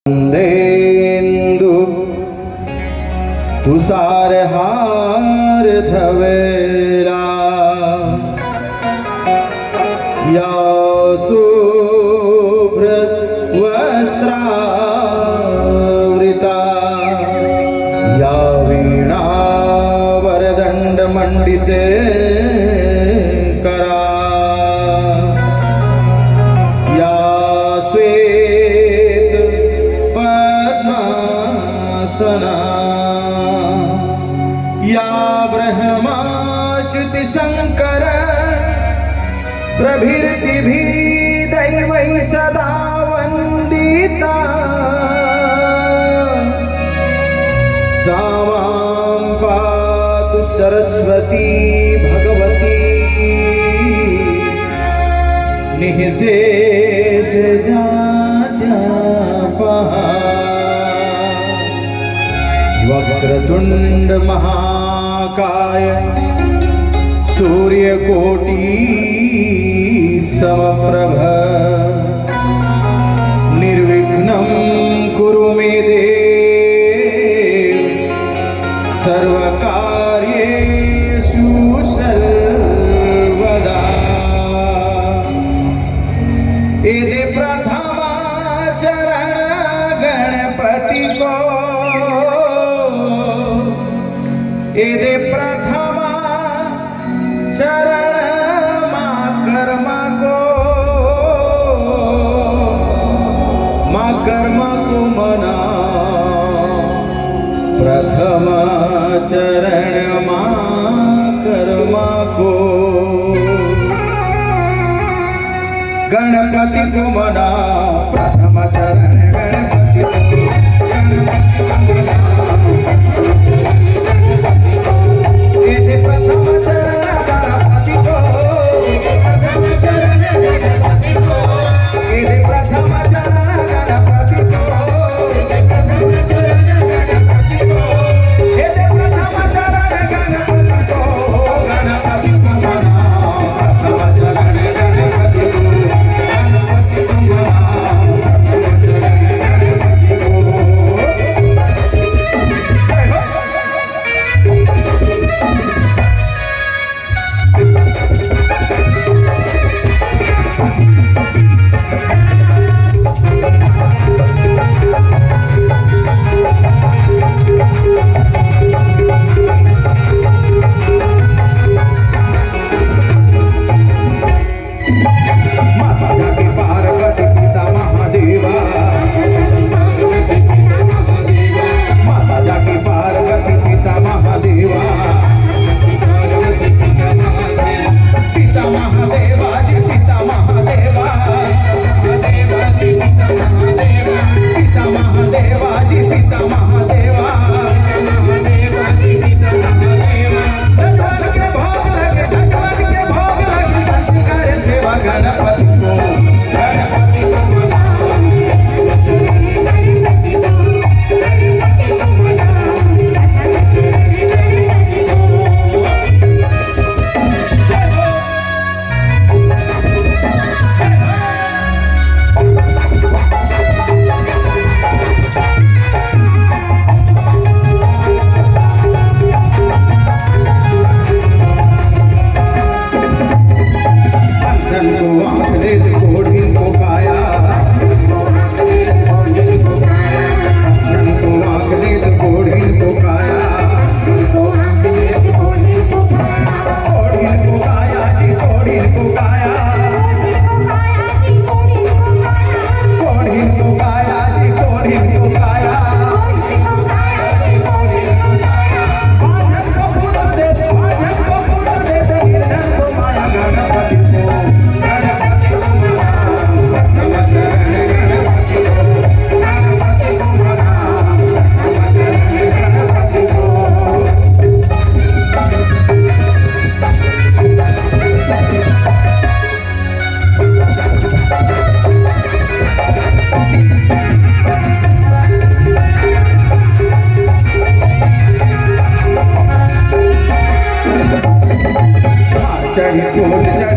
देन्दु तुषारहार धवेरा या शुभ्र वस्त्रावृता या वीणा वरदंड मंडिते करा या श्वेत पद्मासना या ब्रह्माच्युति शंकर प्रभृतिभि दैवै सदा वंदिता सा मां पातु सरस्वती भगवती निःशेष जाड्यापहा वक्रतुंड महाकाय सूर्यकोटि समप्रभ निर्विघ्नं कुरु मे देव सर्वकार्येषु सर्वदा। एदे प्रथमा चरण गणपति को, एदे प्रथमा चरण माँ कर्मा को, माँ कर्मा को मना प्रथम चरण माँ कर्मा को, गणपति को मना प्रथम चरण गणपति को, गणपति को मना एदे प्रथम चरण गणपति को, प्रथम चरण गणपति को, एदे प्रथम चरण गणपति को, प्रथम चरण गणपति को, एदे प्रथम चरण गणपति को, गणपति को मना प्रथम चरण गणपति को, गणपति को मना प्रथम चरण गणपति को। चढ़ी फूल चढ़ी